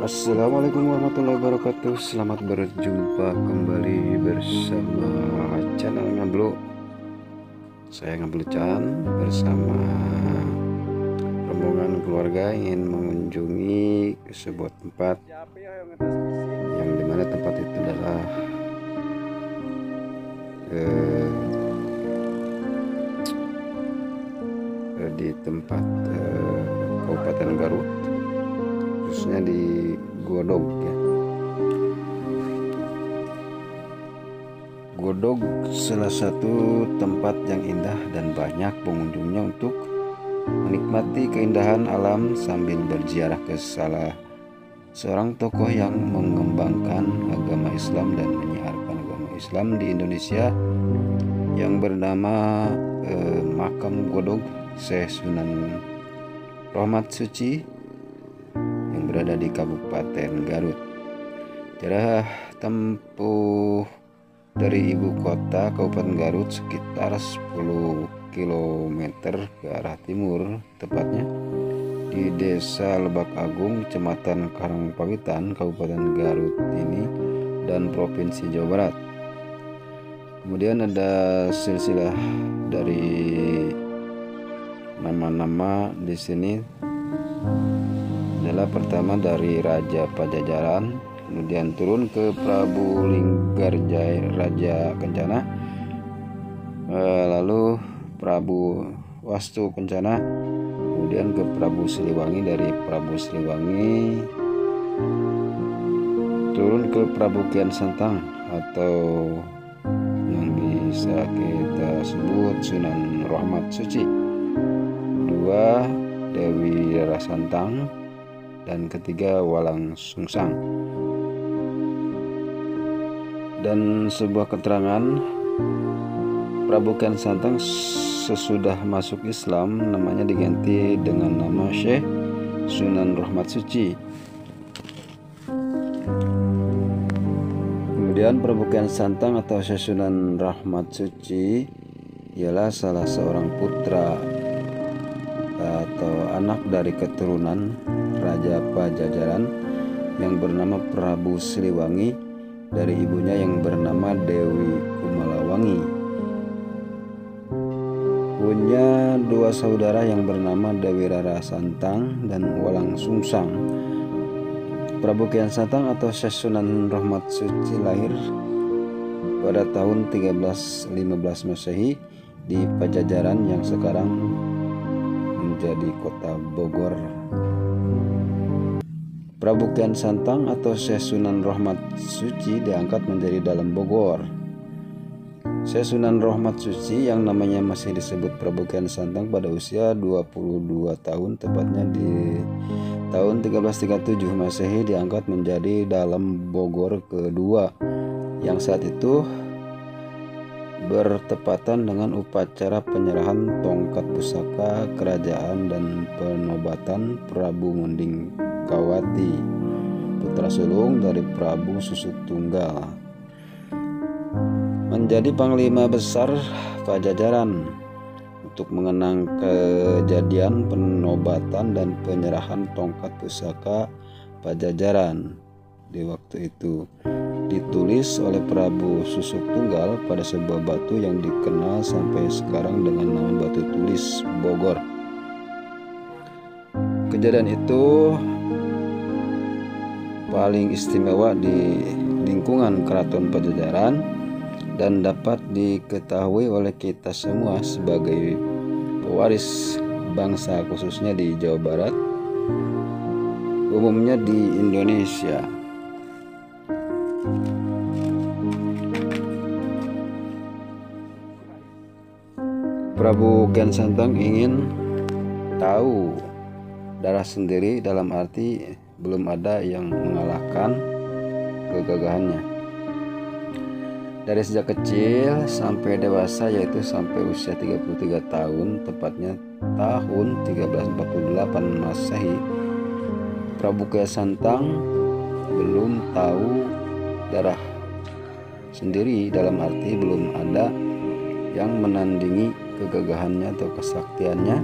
Assalamualaikum warahmatullahi wabarakatuh. Selamat berjumpa kembali bersama channel Ngablu. Saya Ngablu Chan bersama rombongan keluarga ingin mengunjungi sebuah tempat yang dimana tempat itu adalah di tempat Kabupaten Garut, khususnya di Godog ya. Godog salah satu tempat yang indah dan banyak pengunjungnya untuk menikmati keindahan alam sambil berziarah ke salah seorang tokoh yang mengembangkan agama Islam dan menyiarkan agama Islam di Indonesia yang bernama Makam Godog Syekh Sunan Rahmat Suci yang berada di Kabupaten Garut. Jarak tempuh dari ibu kota Kabupaten Garut sekitar 10 km ke arah timur, tepatnya di Desa Lebak Agung, Kecamatan Karangpawitan, Kabupaten Garut ini dan Provinsi Jawa Barat. Kemudian ada silsilah dari nama-nama di sini adalah pertama dari Raja Pajajaran, kemudian turun ke Prabu Linggarjaya Raja Kencana, lalu Prabu Wastu Kencana, kemudian ke Prabu Siliwangi, dari Prabu Siliwangi turun ke Prabu Kian Santang atau yang bisa kita sebut Sunan Rahmat Suci, kedua Dewi Rara Santang, dan ketiga Walang Sungsang. Dan sebuah keterangan, Prabu Kian Santang sesudah masuk Islam namanya diganti dengan nama Syekh Sunan Rahmat Suci. Kemudian Prabu Kian Santang atau Syekh Sunan Rahmat Suci ialah salah seorang putra atau anak dari keturunan Raja Pajajaran yang bernama Prabu Siliwangi dari ibunya yang bernama Dewi Kumalawangi. Punya dua saudara yang bernama Dewi Rara Santang dan Walang Sungsang. Prabu Kian Santang atau Syekh Sunan Rahmat Suci lahir pada tahun 1315 Masehi di Pajajaran yang sekarang menjadi kota Bogor. Prabu Kian Santang atau Syekh Sunan Rahmat Suci diangkat menjadi Dalam Bogor. Syekh Sunan Rahmat Suci yang namanya masih disebut Prabu Kian Santang pada usia 22 tahun, tepatnya di tahun 1337 Masehi diangkat menjadi Dalam Bogor kedua, yang saat itu bertepatan dengan upacara penyerahan tongkat pusaka kerajaan dan penobatan Prabu Munding Kawati, putra sulung dari Prabu Susut Tunggal, menjadi panglima besar Pajajaran untuk mengenang kejadian penobatan dan penyerahan tongkat pusaka Pajajaran di waktu itu. Ditulis oleh Prabu Susuk Tunggal pada sebuah batu yang dikenal sampai sekarang dengan nama Batu Tulis Bogor. Kejadian itu paling istimewa di lingkungan Keraton Pajajaran dan dapat diketahui oleh kita semua sebagai pewaris bangsa, khususnya di Jawa Barat, umumnya di Indonesia. Prabu Kian Santang ingin tahu darah sendiri, dalam arti belum ada yang mengalahkan kegagahannya. Dari sejak kecil sampai dewasa, yaitu sampai usia 33 tahun, tepatnya tahun 1348 Masehi, Prabu Kian Santang belum tahu darah sendiri, dalam arti belum ada yang menandingi kegagahannya atau kesaktiannya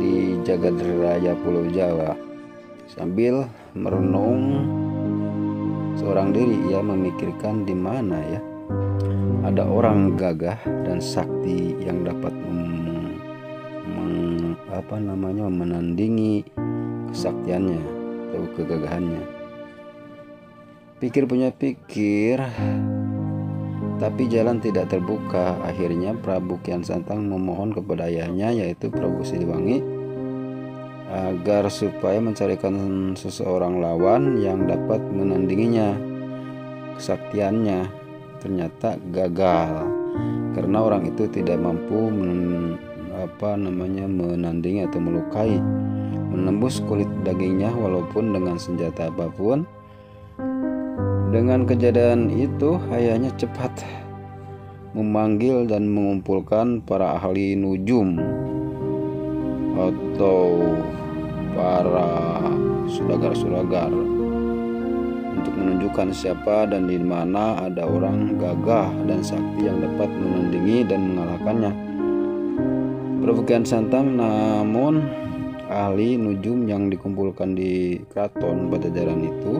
di jagat raya Pulau Jawa. Sambil merenung seorang diri. Ia memikirkan di mana ya ada orang gagah dan sakti yang dapat menandingi kesaktiannya atau kegagahannya. Pikir punya pikir, tapi jalan tidak terbuka. Akhirnya Prabu Kian Santang memohon kepada ayahnya, yaitu Prabu Siliwangi, agar supaya mencarikan seseorang lawan yang dapat menandinginya. Kesaktiannya ternyata gagal karena orang itu tidak mampu menandingi atau melukai, menembus kulit dagingnya walaupun dengan senjata apapun. Dengan kejadian itu, ayahnya cepat memanggil dan mengumpulkan para ahli nujum atau para sulagar-sulagar untuk menunjukkan siapa dan di mana ada orang gagah dan sakti yang dapat menandingi dan mengalahkannya. Prabu Kian Santang, namun ahli nujum yang dikumpulkan di keraton Pajajaran itu,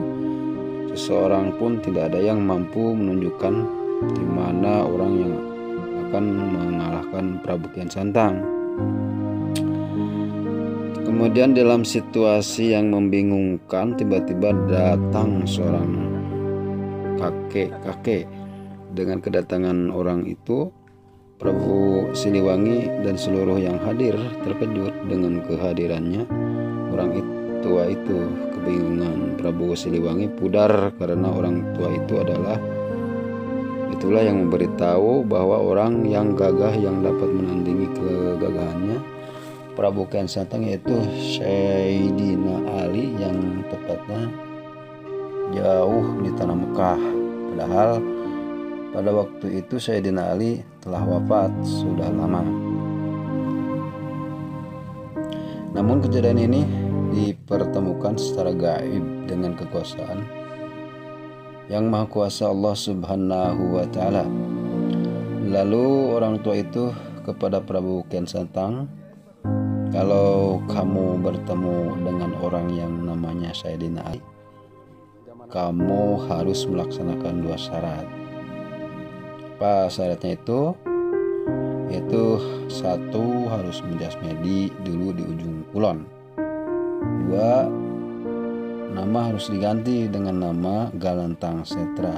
seseorang pun tidak ada yang mampu menunjukkan di mana orang yang akan mengalahkan Prabu Kian Santang. Kemudian dalam situasi yang membingungkan, tiba-tiba datang seorang kakek. Dengan kedatangan orang itu, Prabu Siliwangi dan seluruh yang hadir terkejut dengan kehadirannya orang tua itu. Kebingungan Prabu Siliwangi pudar karena orang tua itu itulah yang memberitahu bahwa orang yang gagah yang dapat menandingi kegagahannya Prabu Kian Santang, yaitu Sayyidina Ali, yang tepatnya jauh di tanah Mekah. Padahal pada waktu itu Sayyidina Ali telah wafat sudah lama. Namun kejadian ini dipertemukan secara gaib dengan kekuasaan yang maha kuasa Allah Subhanahu wa ta'ala. Lalu orang tua itu kepada Prabu Kian Santang, kalau kamu bertemu dengan orang yang namanya Sayyidina Ali, kamu harus melaksanakan 2 syarat. Apa syaratnya itu? Yaitu 1, harus menjasmedi dulu di ujung kulon. 2, nama harus diganti dengan nama Galantang Setra,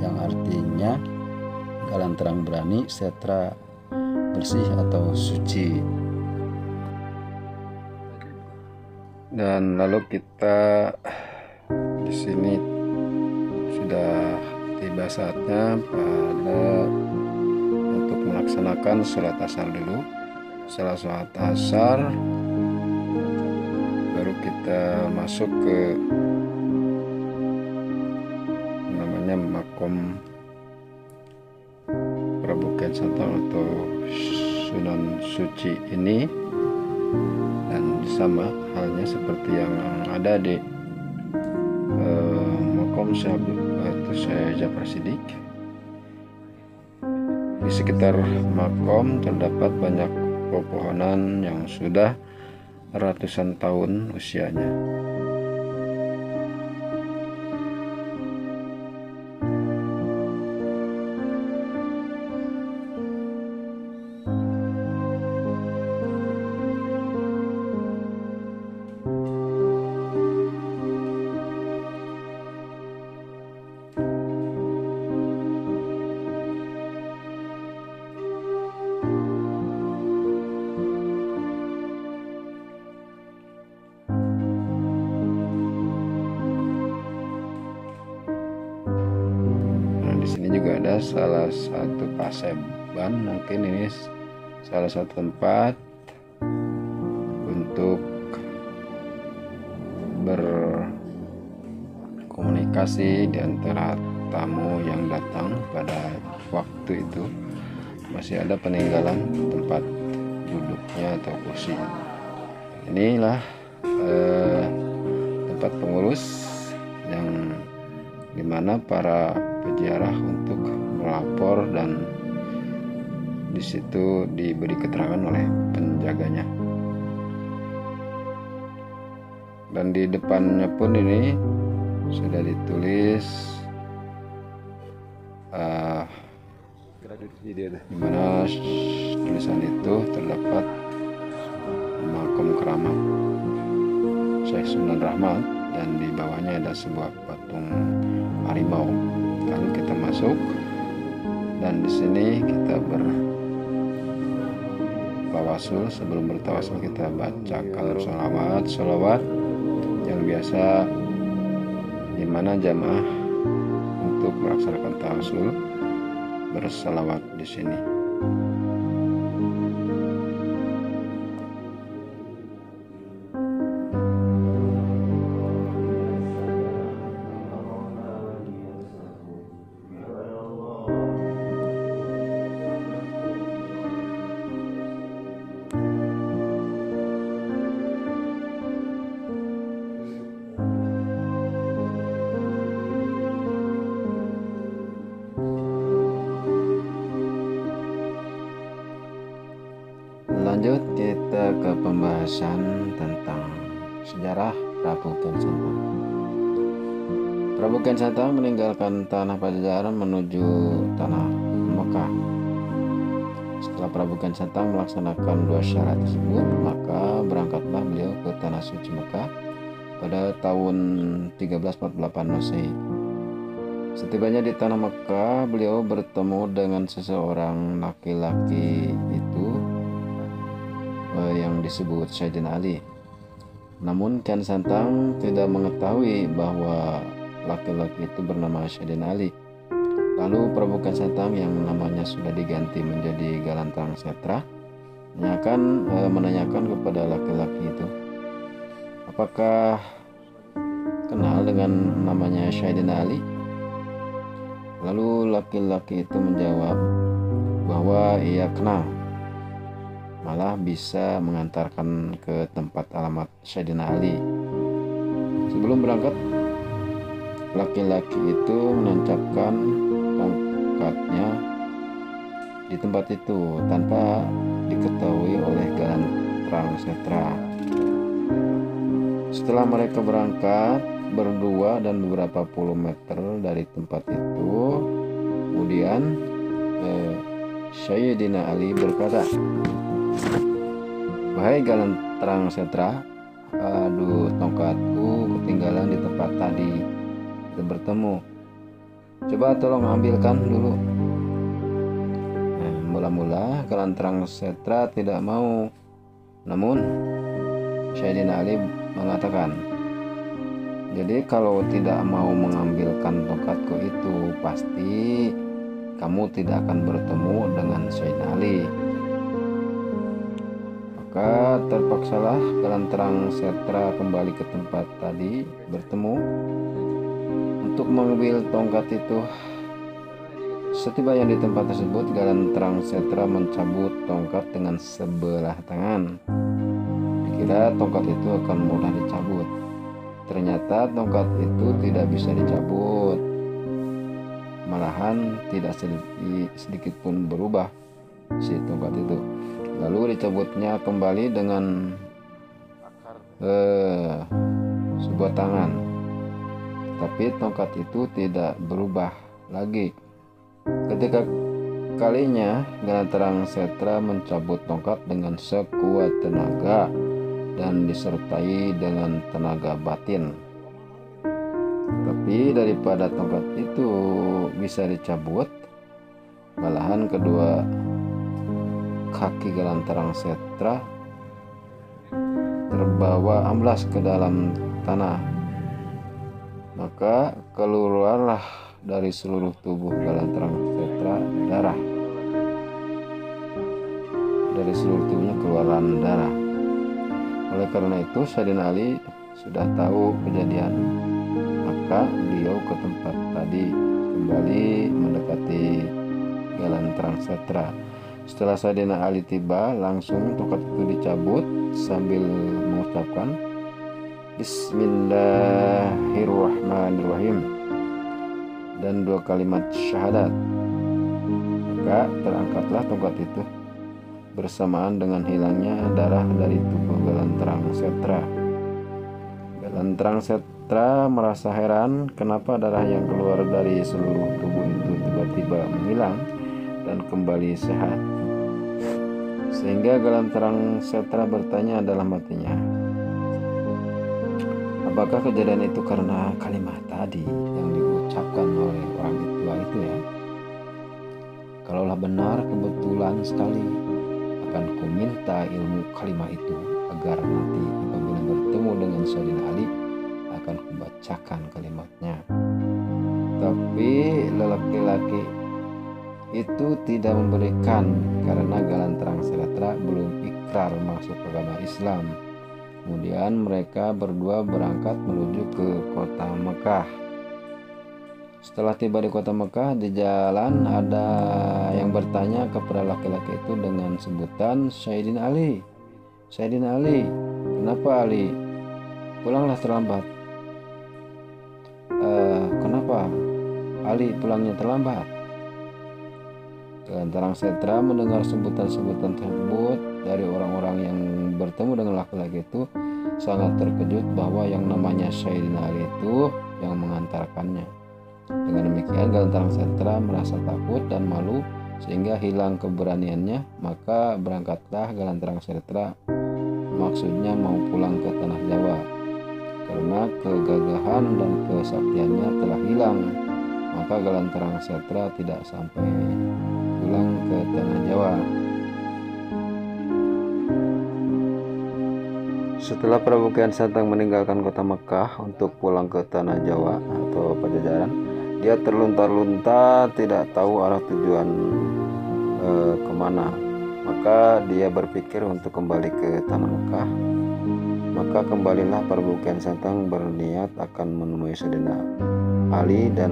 yang artinya Galang terang berani, Setra bersih atau suci. Dan lalu kita di sini sudah tiba saatnya untuk melaksanakan sholat asar dulu. Setelah sholat asar, baru kita masuk ke namanya makom Prabu Kian Santang atau Sunan Suci ini, dan sama halnya seperti yang ada di makom Syekh Ja'far Shiddiq. Di sekitar makom terdapat banyak pepohonan yang sudah ratusan tahun usianya. Juga ada salah satu paseban, mungkin ini salah satu tempat untuk berkomunikasi di antara tamu yang datang pada waktu itu. Masih ada peninggalan tempat duduknya atau kursi. Inilah tempat pengurus yang dimana para peziarah untuk melapor dan di situ diberi keterangan oleh penjaganya. Dan di depannya pun ini sudah ditulis di mana tulisan itu terdapat makam keramat Syekh Sunan Rahmat, dan di bawahnya ada sebuah patung harimau. Lalu kita masuk, dan di sini kita bertawasul. Sebelum bertawasul kita bacakan sholawat yang biasa di mana jamaah untuk melaksanakan tawasul bersalawat di sini. Lanjut kita ke pembahasan tentang sejarah Prabu Kian Santang. Prabu Kian Santang meninggalkan tanah Pajajaran menuju tanah Mekah. Setelah Prabu Kian Santang melaksanakan 2 syarat tersebut, maka berangkatlah beliau ke tanah suci Mekah pada tahun 1348 Masehi. Setibanya di tanah Mekah, beliau bertemu dengan seseorang laki-laki itu yang disebut Sayyidina Ali. Namun Kian Santang tidak mengetahui bahwa laki-laki itu bernama Sayyidina Ali. Lalu Prabu Kian Santang yang namanya sudah diganti menjadi Galantang Setra menanyakan kepada laki-laki itu, apakah kenal dengan namanya Sayyidina Ali? Lalu laki-laki itu menjawab bahwa ia kenal, malah bisa mengantarkan ke tempat alamat Sayyidina Ali. Sebelum berangkat, laki-laki itu menancapkan tongkatnya di tempat itu tanpa diketahui oleh Galantang Setra. Setelah mereka berangkat berdua dan beberapa puluh meter dari tempat itu, kemudian Sayyidina Ali berkata, "Wahai Galantang Setra, aduh, tongkatku ketinggalan di tempat tadi kita bertemu. Coba tolong ambilkan dulu." Mula-mula Galantang Setra tidak mau. Namun Sayyidina Ali mengatakan, "Jadi kalau tidak mau mengambilkan tongkatku itu, pasti kamu tidak akan bertemu dengan Sayyidina Ali." Maka terpaksalah Galantang Setra kembali ke tempat tadi bertemu untuk mengambil tongkat itu. Setibanya di tempat tersebut, Galantang Setra mencabut tongkat dengan sebelah tangan. Dikira tongkat itu akan mudah dicabut. Ternyata tongkat itu tidak bisa dicabut. Malahan tidak sedikit pun berubah si tongkat itu. Lalu dicabutnya kembali dengan sebuah tangan. Tapi tongkat itu tidak berubah lagi. Ketika kalinya Galantang Setra mencabut tongkat dengan sekuat tenaga dan disertai dengan tenaga batin. Tapi daripada tongkat itu bisa dicabut, malahan kedua kaki Galantang Setra terbawa amblas ke dalam tanah. Maka keluarlah dari seluruh tubuh Galantang Setra darah. Dari seluruh tubuhnya keluaran darah. Oleh karena itu Sayyidina Ali sudah tahu kejadian, maka beliau ke tempat tadi kembali mendekati Galantang Setra. Setelah Sayyidina Ali tiba, langsung tongkat itu dicabut sambil mengucapkan Bismillahirrahmanirrahim dan 2 kalimat syahadat. Maka terangkatlah tongkat itu bersamaan dengan hilangnya darah dari tubuh Galantang Setra. Terang Setra merasa heran kenapa darah yang keluar dari seluruh tubuh itu tiba-tiba menghilang dan kembali sehat. Sehingga Terang Setra bertanya dalam hatinya, apakah kejadian itu karena kalimat tadi yang diucapkan oleh orang tua itu ya? Kalaulah benar, kebetulan sekali akan kuminta ilmu kalimat itu agar nanti apabila bertemu dengan Sayyidina Ali akan kubacakan kalimatnya. Tapi lelaki-laki itu tidak memberikan karena Terang Setra belum ikrar masuk agama Islam. Kemudian mereka berdua berangkat menuju ke kota Mekah. Setelah tiba di kota Mekah, di jalan ada yang bertanya kepada laki-laki itu dengan sebutan Sayyidina Ali. Sayyidina Ali, kenapa Ali? Pulanglah terlambat. Kenapa Ali pulangnya terlambat? Terang Setra mendengar sebutan-sebutan tersebut dari orang-orang yang bertemu dengan laki-laki itu sangat terkejut bahwa yang namanya Sayyidina Ali itu yang mengantarkannya. Dengan demikian Terang Setra merasa takut dan malu sehingga hilang keberaniannya. Maka berangkatlah Terang Setra, maksudnya mau pulang ke tanah Jawa, karena kegagahan dan kesaktiannya telah hilang. Maka Terang Setra tidak sampai pulang ke tanah Jawa. Setelah Prabu Kian Santang meninggalkan kota Mekah untuk pulang ke tanah Jawa atau Pajajaran, dia terlunta-lunta tidak tahu arah tujuan kemana. Maka dia berpikir untuk kembali ke tanah Mekah. Maka kembalilah Prabu Kian Santang berniat akan menemui Sayyidina Ali dan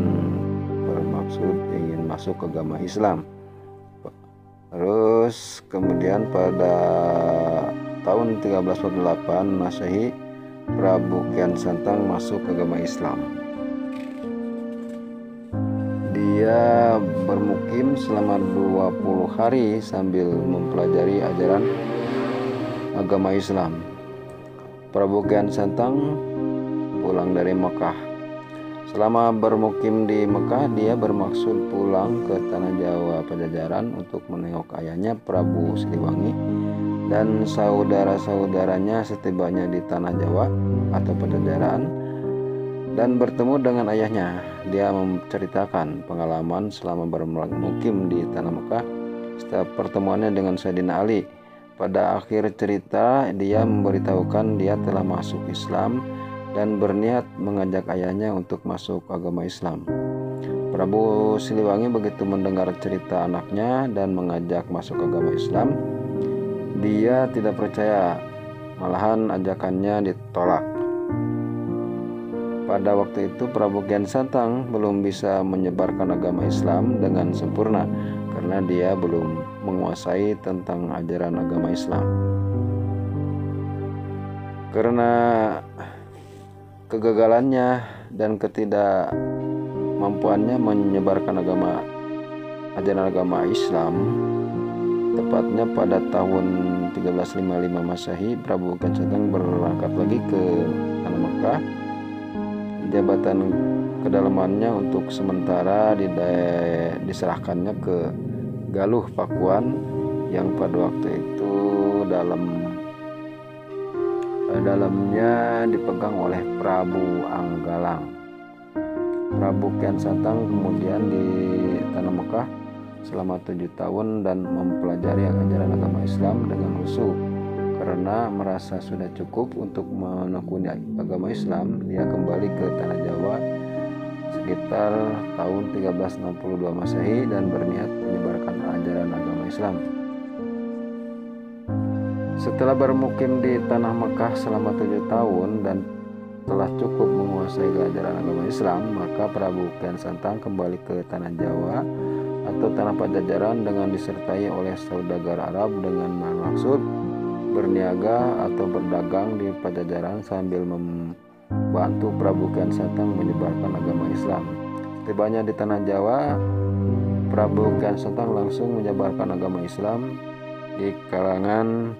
bermaksud ingin masuk ke agama Islam. Terus kemudian pada tahun 1348 Masehi, Prabu Kian Santang masuk ke agama Islam. Dia bermukim selama 20 hari sambil mempelajari ajaran agama Islam. Prabu Kian Santang pulang dari Mekah. Selama bermukim di Mekah, dia bermaksud pulang ke tanah Jawa Pajajaran untuk menengok ayahnya Prabu Siliwangi dan saudara-saudaranya setibanya di tanah Jawa atau Pajajaran dan bertemu dengan ayahnya. Dia menceritakan pengalaman selama bermukim di tanah Mekah setiap pertemuannya dengan Sayyidina Ali. Pada akhir cerita, dia memberitahukan dia telah masuk Islam dan berniat mengajak ayahnya untuk masuk agama Islam. Prabu Siliwangi begitu mendengar cerita anaknya dan mengajak masuk agama Islam, dia tidak percaya, malahan ajakannya ditolak. Pada waktu itu Prabu Kian Santang belum bisa menyebarkan agama Islam dengan sempurna karena dia belum menguasai tentang ajaran agama Islam. Karena kegagalannya dan ketidakmampuannya menyebarkan ajaran agama Islam, tepatnya pada tahun 1355 Masehi, Prabu Kian Santang berangkat lagi ke tanah Mekah. Jabatan kedalamannya untuk sementara diserahkannya ke Galuh Pakuan yang pada waktu itu dalamnya dipegang oleh Prabu Anggalang. Prabu Kian Santang kemudian di tanah Mekah selama 7 tahun dan mempelajari ajaran agama Islam dengan khusyuk. Karena merasa sudah cukup untuk menekuni agama Islam, dia kembali ke tanah Jawa sekitar tahun 1362 Masehi dan berniat menyebarkan ajaran agama Islam. Setelah bermukim di tanah Mekah selama 7 tahun dan telah cukup menguasai ajaran agama Islam, maka Prabu Kian Santang kembali ke tanah Jawa atau tanah Pajajaran dengan disertai oleh saudagar Arab dengan maksud berniaga atau berdagang di Pajajaran sambil membantu Prabu Kian Santang menyebarkan agama Islam. Tibanya di tanah Jawa, Prabu Kian Santang langsung menyebarkan agama Islam di kalangan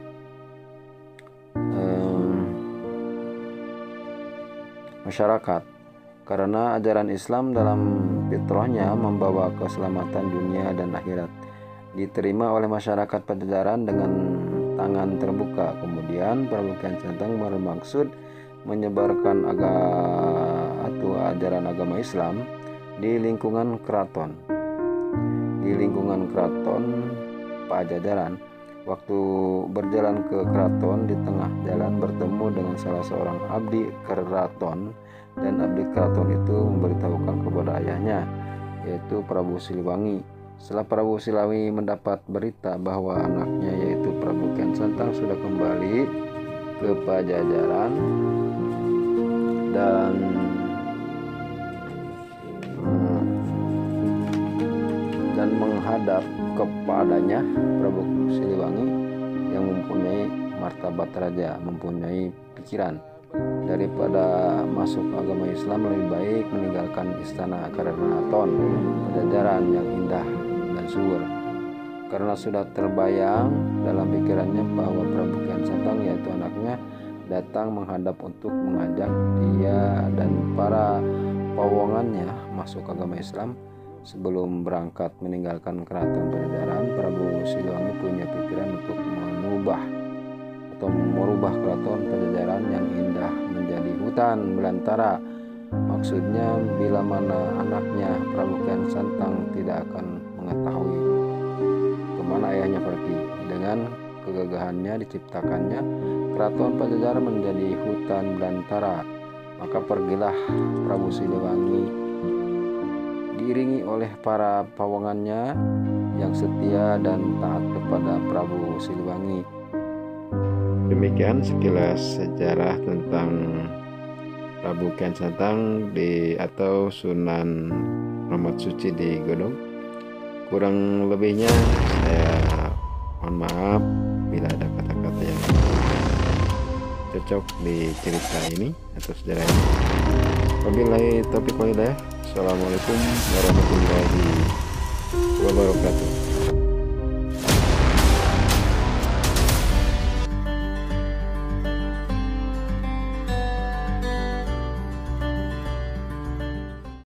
masyarakat, karena ajaran Islam dalam fitrahnya membawa keselamatan dunia dan akhirat. Diterima oleh masyarakat Pajajaran dengan tangan terbuka. Kemudian Prabu Kian Santang bermaksud menyebarkan ajaran agama Islam di lingkungan keraton. Di lingkungan keraton Pajajaran, waktu berjalan ke keraton, di tengah jalan bertemu dengan salah seorang abdi keraton, dan abdi keraton itu memberitahukan kepada ayahnya, yaitu Prabu Siliwangi. Setelah Prabu Siliwangi mendapat berita bahwa anaknya, yaitu Prabu Kian Santang, sudah kembali ke Pajajaran dan menghadap kepadanya, Prabu Siliwangi yang mempunyai martabat raja, mempunyai pikiran, daripada masuk agama Islam lebih baik meninggalkan istana keraton Pajajaran yang indah dan subur. Karena sudah terbayang dalam pikirannya bahwa Prabu Kian Santang, yaitu anaknya, datang menghadap untuk mengajak dia dan para pawongannya masuk agama Islam. Sebelum berangkat meninggalkan keraton Pajajaran, Prabu Siliwangi punya pikiran untuk merubah keraton Pajajaran yang indah menjadi hutan belantara. Maksudnya, bila mana anaknya Prabu Kian Santang tidak akan mengetahui kemana ayahnya pergi. Dengan kegagahannya diciptakannya keraton Pajajaran menjadi hutan belantara. Maka pergilah Prabu Siliwangi diiringi oleh para pawongannya yang setia dan taat kepada Prabu Siliwangi. Demikian sekilas sejarah tentang Prabu Kian Santang atau Sunan Rahmat Suci di Godong. Kurang lebihnya saya mohon maaf bila ada kata-kata yang cocok di cerita ini atau sejarah ini. Wabillahi taufiq wal hidayah. Assalamualaikum warahmatullahi wabarakatuh.